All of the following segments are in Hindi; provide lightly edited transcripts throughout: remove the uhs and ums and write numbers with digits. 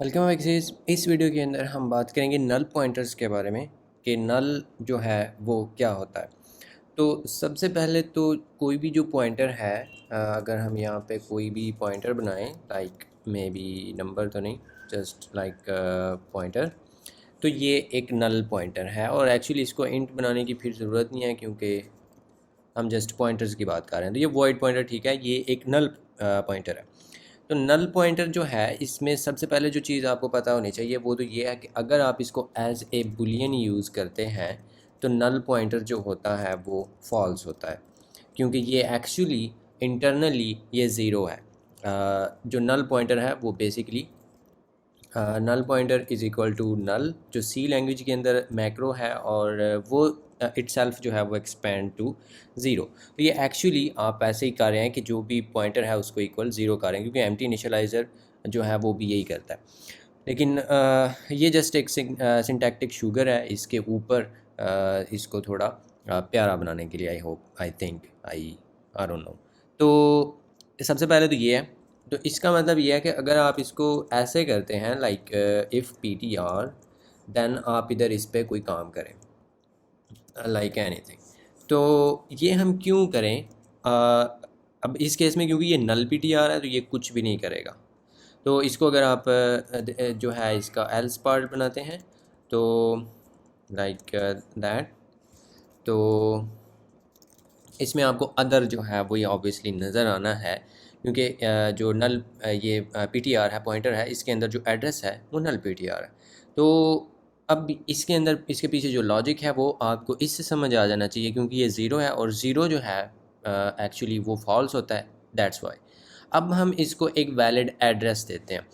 Welcome axis. इस वीडियो के अंदर हम बात करेंगे नल पॉइंटर्स के बारे में कि नल जो है वो क्या होता है। तो सबसे पहले तो कोई भी जो पॉइंटर है, अगर हम यहाँ पे कोई भी पॉइंटर बनाएं, लाइक मे बी नंबर तो नहीं, जस्ट लाइक पॉइंटर, तो ये एक नल पॉइंटर है। और एक्चुअली इसको इंट बनाने की फिर ज़रूरत नहीं है क्योंकि हम जस्ट पॉइंटर्स की बात कर रहे हैं। तो ये वॉइड पॉइंटर ठीक है, ये एक नल पॉइंटर है। तो नल पॉइंटर जो है, इसमें सबसे पहले जो चीज़ आपको पता होनी चाहिए वो तो ये है कि अगर आप इसको एज ए बुलियन यूज़ करते हैं तो नल पॉइंटर जो होता है वो फॉल्स होता है, क्योंकि ये एक्चुअली इंटरनली ये ज़ीरो है। जो नल पॉइंटर है वो basically null pointer is equal to null, जो सी लैंग्वेज के अंदर मैक्रो है, और वो इटसेल्फ जो है वो एक्सपेंड टू ज़ीरो। तो ये एक्चुअली आप ऐसे ही कर रहे हैं कि जो भी पॉइंटर है उसको इक्वल ज़ीरो कर रहे हैं, क्योंकि एम्प्टी इनिशियलाइज़र जो है वो भी यही करता है। लेकिन ये जस्ट एक सिंटैक्टिक शुगर है, इसके ऊपर इसको थोड़ा प्यारा बनाने के लिए, I hope, I think, I don't know. तो सबसे पहले तो ये है। तो इसका मतलब ये है कि अगर आप इसको ऐसे करते हैं, like if P T R, then आप इधर इस पर कोई काम करें, लाइक एनीथिंग। तो ये हम क्यों करें? अब इस केस में क्योंकि ये नल पी टी आर है तो ये कुछ भी नहीं करेगा। तो इसको अगर आप जो है इसका एल्स पार्ट बनाते हैं, तो लाइक दैट, तो इसमें आपको अदर जो है वो ये ऑब्वियसली नज़र आना है, क्योंकि जो नल ये पी टी आर है, पॉइंटर है, इसके अंदर जो एड्रेस है वो नल पी टी आर है। तो अब इसके अंदर, इसके पीछे जो लॉजिक है वो आपको इससे समझ आ जाना चाहिए, क्योंकि ये ज़ीरो है और ज़ीरो जो है एक्चुअली वो फॉल्स होता है, दैट्स वाई। अब हम इसको एक वैलिड एड्रेस देते हैं,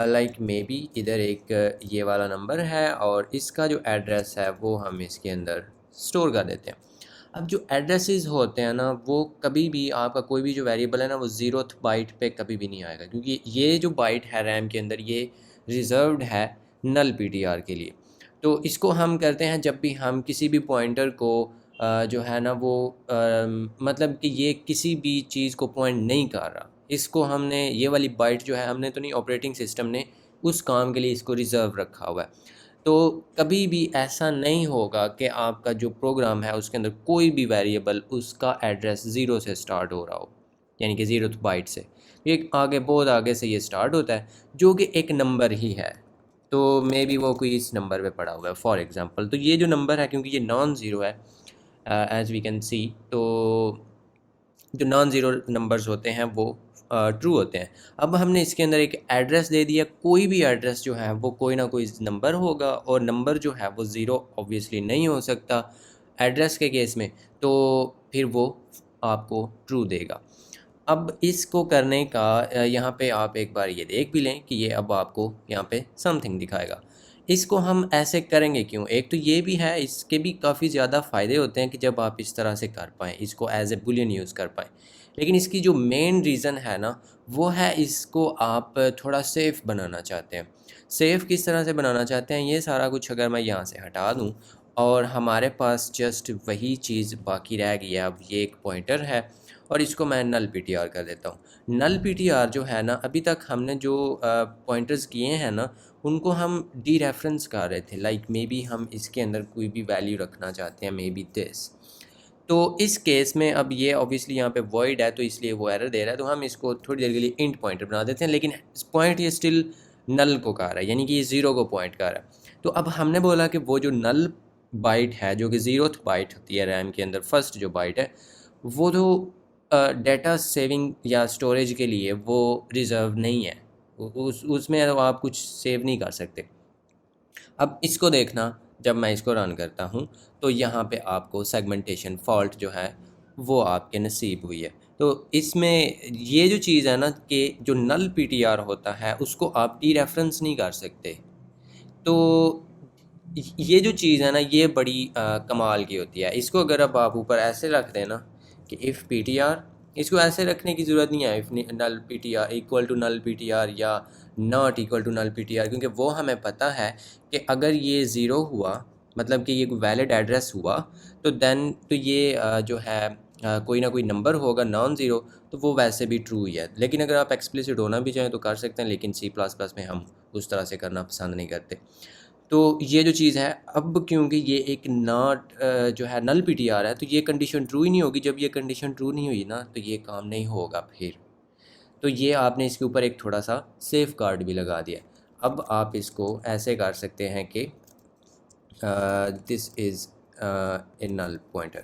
लाइक मे बी इधर एक ये वाला नंबर है और इसका जो एड्रेस है वो हम इसके अंदर स्टोर कर देते हैं। अब जो एड्रेसेस होते हैं ना, वो कभी भी आपका कोई भी जो वेरिएबल है ना वो ज़ीरोथ बाइट पे कभी भी नहीं आएगा, क्योंकि ये जो बाइट है रैम के अंदर ये रिज़र्व्ड है नल पीटीआर के लिए। तो इसको हम करते हैं जब भी हम किसी भी पॉइंटर को जो है ना वो मतलब कि ये किसी भी चीज़ को पॉइंट नहीं कर रहा, इसको हमने ये वाली बाइट जो है हमने तो नहीं, ऑपरेटिंग सिस्टम ने उस काम के लिए इसको रिज़र्व रखा हुआ है। तो कभी भी ऐसा नहीं होगा कि आपका जो प्रोग्राम है उसके अंदर कोई भी वेरिएबल उसका एड्रेस ज़ीरो से स्टार्ट हो रहा हो, यानी कि ज़ीरो बाइट से। ये आगे, बहुत आगे से ये स्टार्ट होता है, जो कि एक नंबर ही है। तो मे बी वो कोई इस नंबर पे पड़ा हुआ है फॉर एग्ज़ाम्पल। तो ये जो नंबर है, क्योंकि ये नॉन ज़ीरो है एज़ वी कैन सी, तो जो नॉन ज़ीरो नंबर्स होते हैं वो ट्रू होते हैं। अब हमने इसके अंदर एक एड्रेस दे दिया, कोई भी एड्रेस जो है वो कोई ना कोई नंबर होगा, और नंबर जो है वो ज़ीरो ऑब्वियसली नहीं हो सकता एड्रेस के केस में, तो फिर वो आपको ट्रू देगा। अब इसको करने का यहाँ पे आप एक बार ये देख भी लें कि ये अब आपको यहाँ पे समथिंग दिखाएगा। इसको हम ऐसे करेंगे क्यों? एक तो ये भी है, इसके भी काफ़ी ज़्यादा फ़ायदे होते हैं कि जब आप इस तरह से कर पाएँ, इसको एज़ ए बुलियन यूज़ कर पाएँ। लेकिन इसकी जो मेन रीज़न है ना, वो है इसको आप थोड़ा सेफ़ बनाना चाहते हैं। सेफ़ किस तरह से बनाना चाहते हैं, ये सारा कुछ अगर मैं यहाँ से हटा दूँ और हमारे पास जस्ट वही चीज़ बाकी रह गई है, अब ये एक पॉइंटर है और इसको मैं नल पीटीआर कर देता हूँ। नल पीटीआर जो है ना, अभी तक हमने जो पॉइंटर्स किए हैं ना, उनको हम डीरेफरेंस कर रहे थे, लाइक मे बी हम इसके अंदर कोई भी वैल्यू रखना चाहते हैं, मे बी दिस। तो इस केस में अब ये ऑब्वियसली यहाँ पे वॉइड है तो इसलिए वो एरर दे रहा है, तो हम इसको थोड़ी देर के लिए इंट पॉइंटर बना देते हैं, लेकिन पॉइंट ये स्टिल नल को कर रहा है, यानी कि ये ज़ीरो को पॉइंट कर रहा है। तो अब हमने बोला कि वो जो नल बाइट है, जो कि ज़ीरोथ बाइट होती है रैम के अंदर, फर्स्ट जो बाइट है, वो तो डेटा सेविंग या स्टोरेज के लिए वो रिज़र्व नहीं है, उसमें आप कुछ सेव नहीं कर सकते। अब इसको देखना, जब मैं इसको रन करता हूँ तो यहाँ पे आपको सेगमेंटेशन फॉल्ट जो है वो आपके नसीब हुई है। तो इसमें ये जो चीज़ है ना, कि जो नल पीटीआर होता है उसको आप डीरेफरेंस नहीं कर सकते। तो ये जो चीज़ है ना, ये बड़ी कमाल की होती है। इसको अगर अब आप ऊपर ऐसे रख देना कि इफ़ पी टी आर, इसको ऐसे रखने की ज़रूरत नहीं है, if null P T R equal to null P T R या not equal to null P T R, क्योंकि वो हमें पता है कि अगर ये ज़ीरो हुआ, मतलब कि ये वैलिड एड्रेस हुआ, तो देन तो ये जो है कोई ना कोई नंबर होगा नॉन ज़ीरो, तो वो वैसे भी ट्रू ही है। लेकिन अगर आप एक्सप्लिसिट होना भी चाहें तो कर सकते हैं, लेकिन सी प्लस प्लस में हम उस तरह से करना पसंद नहीं करते। तो ये जो चीज़ है, अब क्योंकि ये एक नॉट जो है नल पीटीआर है, तो ये कंडीशन ट्रू ही नहीं होगी। जब ये कंडीशन ट्रू नहीं हुई ना, तो ये काम नहीं होगा फिर। तो ये आपने इसके ऊपर एक थोड़ा सा सेफ गार्ड भी लगा दिया। अब आप इसको ऐसे कर सकते हैं कि this is a null pointer,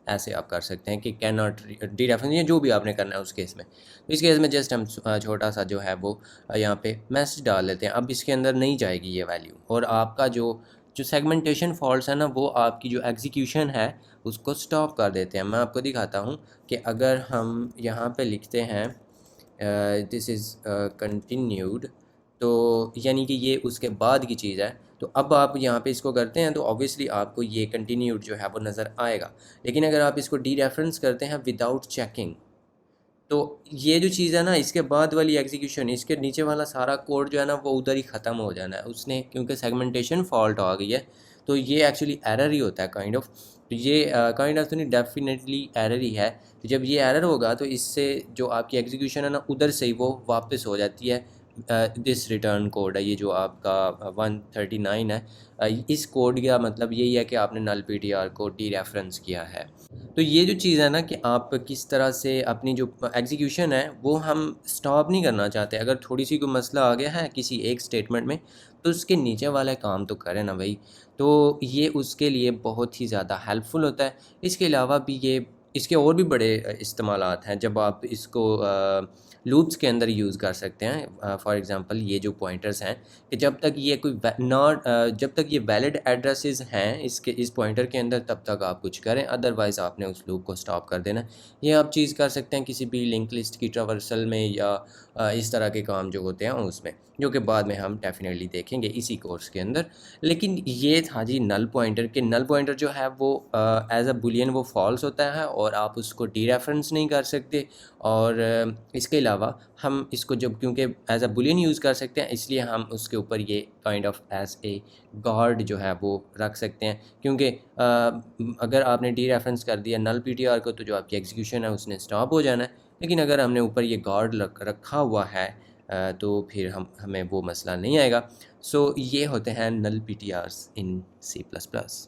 ऐसे आप कर सकते हैं कि कैन नॉट डी रेफरेंस, या जो भी आपने करना है उस केस में। तो इस केस में जस्ट हम छोटा सा जो है वो यहाँ पे मैसेज डाल लेते हैं। अब इसके अंदर नहीं जाएगी ये वैल्यू, और आपका जो जो सेगमेंटेशन फॉल्ट्स है ना, वो आपकी जो एग्जीक्यूशन है उसको स्टॉप कर देते हैं। मैं आपको दिखाता हूँ कि अगर हम यहाँ पे लिखते हैं दिस इज़ कंटिन्यूड, तो यानी कि ये उसके बाद की चीज़ है। तो अब आप यहाँ पे इसको करते हैं तो ऑब्वियसली आपको ये कंटिन्यूड जो है वो नज़र आएगा। लेकिन अगर आप इसको डी रेफरेंस करते हैं विदाउट चेकिंग, तो ये जो चीज़ है ना, इसके बाद वाली एग्जीक्यूशन, इसके नीचे वाला सारा कोड जो है ना वो उधर ही ख़त्म हो जाना है उसने, क्योंकि सेगमेंटेशन फॉल्ट आ गई है। तो ये एक्चुअली एरर ही होता है काइंड ऑफ। तो ये काइंड ऑफ तो नहीं, डेफिनेटली एरर ही है। तो जब ये एरर होगा तो इससे जो आपकी एग्जीक्यूशन है ना, उधर से ही वो वापस हो जाती है। दिस रिटर्न कोड है ये जो आपका 139 है। इस कोड का मतलब यही है कि आपने नल पीटीआर को डी रेफरेंस किया है। तो ये जो चीज़ है ना कि आप किस तरह से अपनी जो एग्जीक्यूशन है वो हम स्टॉप नहीं करना चाहते। अगर थोड़ी सी कोई मसला आ गया है किसी एक स्टेटमेंट में, तो उसके नीचे वाला काम तो करें ना भाई। तो ये उसके लिए बहुत ही ज़्यादा हेल्पफुल होता है। इसके अलावा भी ये इसके और भी बड़े इस्तेमालात हैं जब आप इसको लूप्स के अंदर यूज़ कर सकते हैं। फॉर एग्ज़ाम्पल ये जो पॉइंटर्स हैं, कि जब तक ये कोई जब तक ये वैलिड एड्रेसेस हैं इसके इस पॉइंटर के अंदर, तब तक आप कुछ करें, अदरवाइज़ आपने उस लूप को स्टॉप कर देना है। ये आप चीज़ कर सकते हैं किसी भी लिंक लिस्ट की ट्रावर्सल में, या इस तरह के काम जो होते हैं उसमें, जो कि बाद में हम डेफिनेटली देखेंगे इसी कोर्स के अंदर। लेकिन ये था जी नल पॉइंटर, के नल पॉइंटर जो है वो एज अ बुलियन वो फॉल्स होता है, और आप उसको डी रेफरेंस नहीं कर सकते। और इसके अलावा हम इसको जब क्योंकि एज अ बुलियन यूज़ कर सकते हैं, इसलिए हम उसके ऊपर ये kind of as a guard जो है वो रख सकते हैं। क्योंकि अगर आपने डी रेफरेंस कर दिया नल पीटीआर को, तो जो आपकी एग्जीक्यूशन है उसने स्टॉप हो जाना है। लेकिन अगर हमने ऊपर ये गार्ड रखा हुआ है, तो फिर हमें वो मसला नहीं आएगा। सो ये होते हैं नल पीटीआर्स इन सी प्लस प्लस।